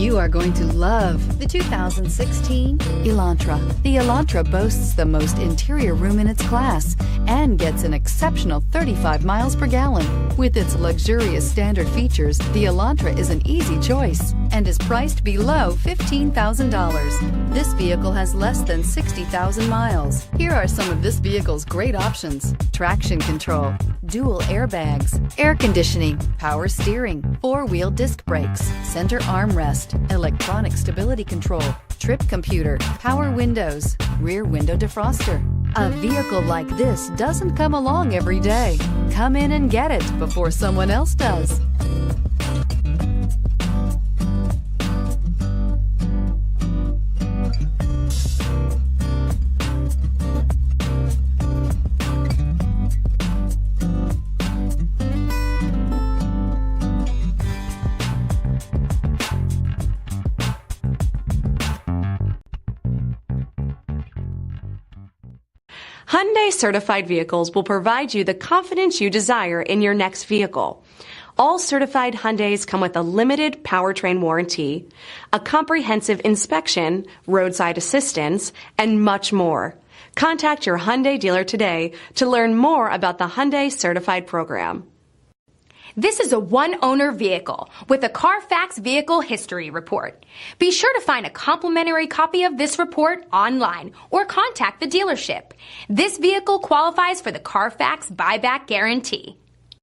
You are going to love the 2016 Elantra. The Elantra boasts the most interior room in its class and gets an exceptional 35 miles per gallon. With its luxurious standard features, the Elantra is an easy choice and is priced below $15,000. This vehicle has less than 60,000 miles. Here are some of this vehicle's great options: traction control, dual airbags, air conditioning, power steering, four-wheel disc brakes, center armrest, electronic stability control, trip computer, power windows, rear window defroster. A vehicle like this doesn't come along every day. Come in and get it before someone else does. Hyundai certified vehicles will provide you the confidence you desire in your next vehicle. All certified Hyundais come with a limited powertrain warranty, a comprehensive inspection, roadside assistance, and much more. Contact your Hyundai dealer today to learn more about the Hyundai certified program. This is a one-owner vehicle with a Carfax Vehicle History Report. Be sure to find a complimentary copy of this report online or contact the dealership. This vehicle qualifies for the Carfax Buyback Guarantee.